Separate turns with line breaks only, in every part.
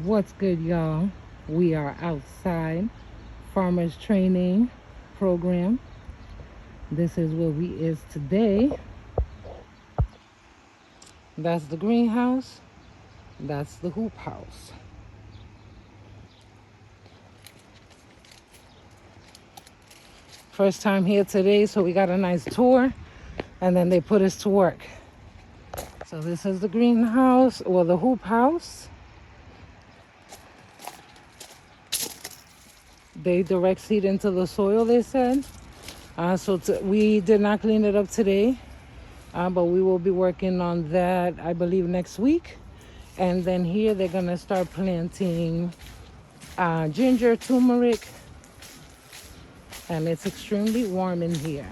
What's good, y'all? We are outside farmers training program. This is where we is today. That's the greenhouse. That's the hoop house. First time here today, so we got a nice tour, and then they put us to work. So this is the greenhouse, or the hoop house. They direct seed into the soil, they said. We did not clean it up today, but we will be working on that, I believe, next week. And then here they're gonna start planting ginger, turmeric, and it's extremely warm in here.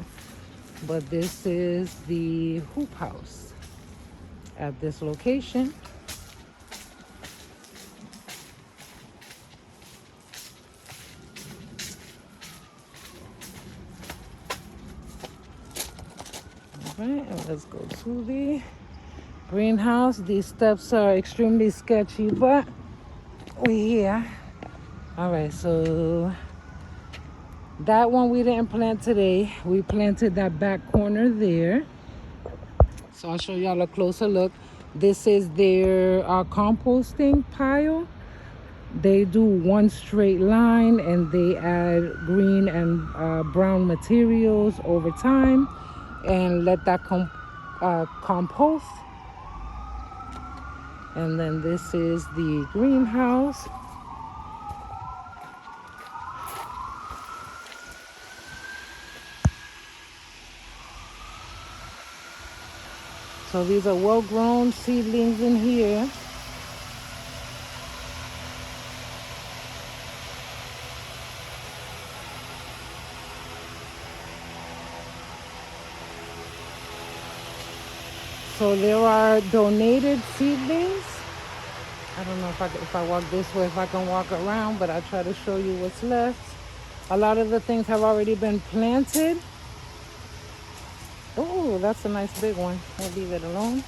But this is the hoop house at this location. All right, and let's go to the greenhouse. These steps are extremely sketchy, but we're here. All right, so that one we didn't plant today. We planted that back corner there. So I'll show y'all a closer look. This is their composting pile. They do one straight line and they add green and brown materials over time and let that compost. And then this is the greenhouse. So these are well-grown seedlings in here. So there are donated seedlings. I don't know if I walk this way, if I can walk around, but I'll try to show you what's left. A lot of the things have already been planted. Oh, that's a nice big one. We'll leave it alone.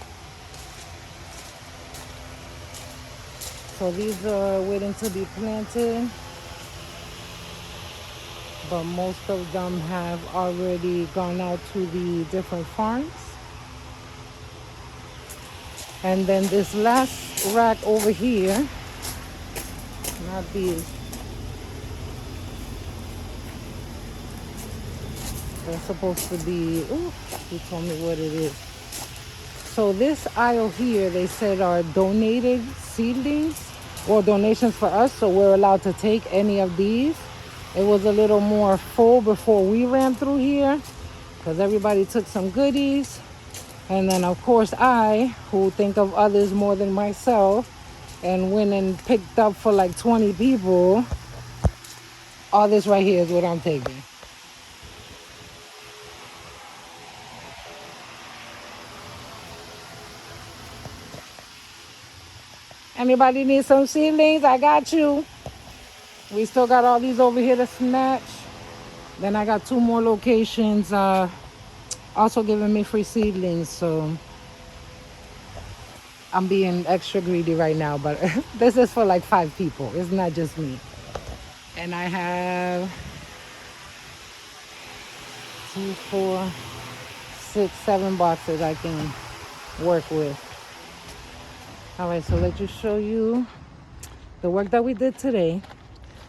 So these are waiting to be planted, but most of them have already gone out to the different farms. And then this last rack over here, not these, they're supposed to be, oh, he told me what it is. So this aisle here, they said are donated seedlings or donations for us, so we're allowed to take any of these. It was a little more full before we ran through here because everybody took some goodies. And then of course I, who think of others more than myself, and went and picked up for like 20 people, all this right here is what I'm taking. Anybody need some seedlings? I got you. We still got all these over here to snatch. Then I got 2 more locations also giving me free seedlings. So I'm being extra greedy right now, but this is for like 5 people. It's not just me. And I have 2, 4, 6, 7 boxes I can work with. All right, so let's just show you the work that we did today.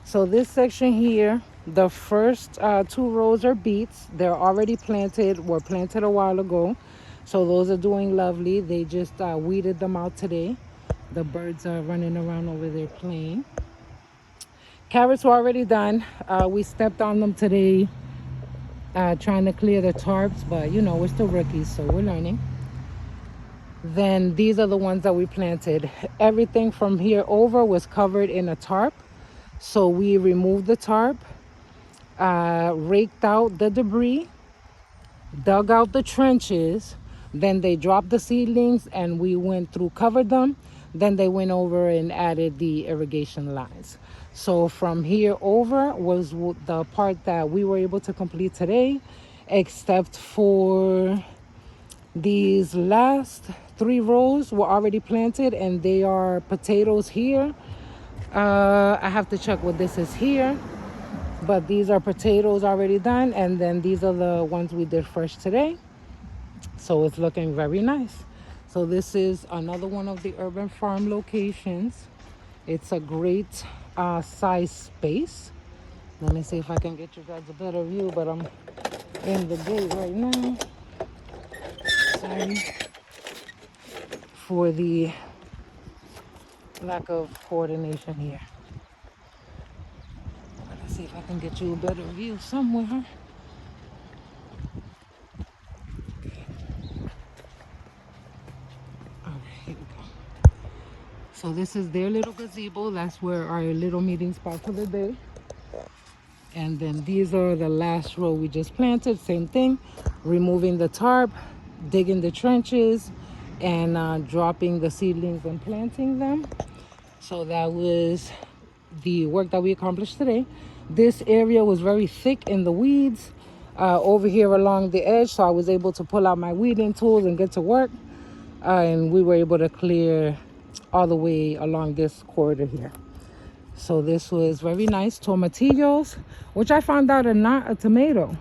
So this section here, the first 2 rows are beets. They're already planted, were planted a while ago. So those are doing lovely. They just weeded them out today. The birds are running around over there playing. Carrots were already done. We stepped on them today, trying to clear the tarps, but you know, we're still rookies, so we're learning. Then these are the ones that we planted. Everything from here over was covered in a tarp. So we removed the tarp, raked out the debris, dug out the trenches. Then they dropped the seedlings and we went through, covered them. Then they went over and added the irrigation lines. So from here over was the part that we were able to complete today, except for these last 3 rows were already planted and they are potatoes here. I have to check what this is here, but these are potatoes already done, and then these are the ones we did fresh today. So it's looking very nice. So this is another one of the urban farm locations. It's a great size space. Let me see if I can get you guys a better view, but I'm in the gate right now. Sorry for the lack of coordination here. Let's see if I can get you a better view somewhere. All right, here we go. So this is their little gazebo. That's where our little meeting spot for the day. And then these are the last row we just planted. Same thing, removing the tarp, digging the trenches, and dropping the seedlings and planting them. So that was the work that we accomplished today. This area was very thick in the weeds over here along the edge, so I was able to pull out my weeding tools and get to work. And we were able to clear all the way along this corridor here. So this was very nice. Tomatillos, which I found out are not a tomato.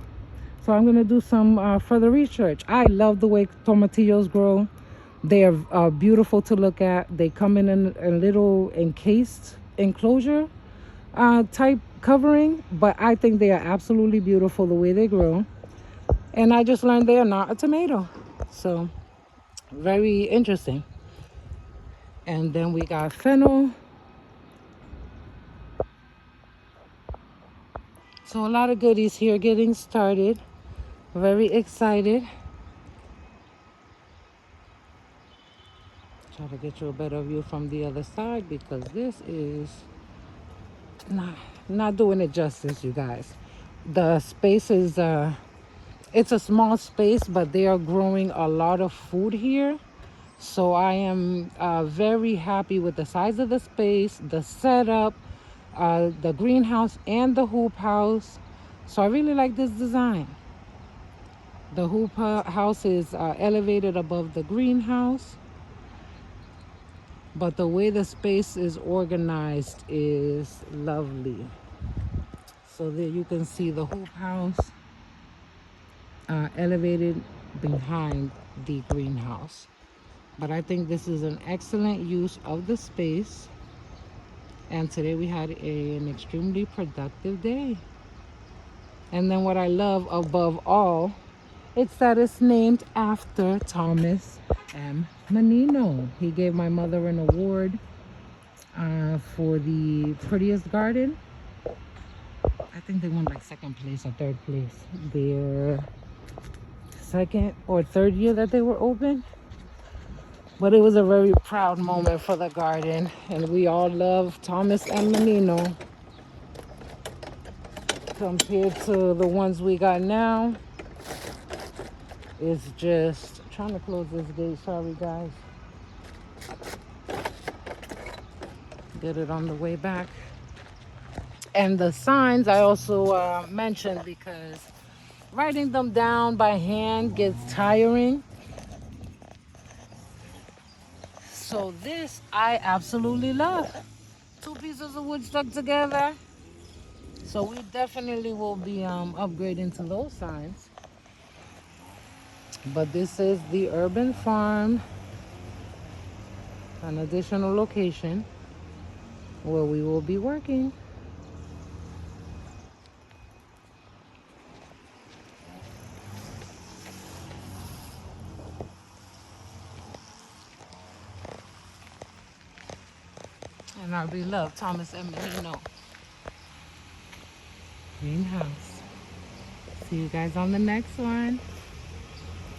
So I'm going to do some further research. I love the way tomatillos grow. They are beautiful to look at. They come in a little encased enclosure type covering, but I think they are absolutely beautiful the way they grow. And I just learned they are not a tomato. So very interesting. And then we got fennel. So a lot of goodies here getting started. Very excited. Try to get you a better view from the other side because this is not doing it justice, you guys. The space is it's a small space, but they are growing a lot of food here. So I am very happy with the size of the space, the setup, the greenhouse and the hoop house. So I really like this design. The hoop house is elevated above the greenhouse, but the way the space is organized is lovely. So there you can see the hoop house elevated behind the greenhouse. But I think this is an excellent use of the space. And today we had an extremely productive day. And then what I love above all, it's that it's named after Thomas M. Menino. He gave my mother an award for the prettiest garden. I think they won like second place or third place. Their second or third year that they were open. But it was a very proud moment for the garden. And we all love Thomas M. Menino. Compared to the ones we got now, it's just trying to close this gate. Sorry, guys. Get it on the way back. And the signs I also mentioned because writing them down by hand gets tiring. So this I absolutely love. Two pieces of wood stuck together. So we definitely will be upgrading to those signs. But this is the urban farm, an additional location where we will be working. And our beloved Thomas M. Menino greenhouse. See you guys on the next one.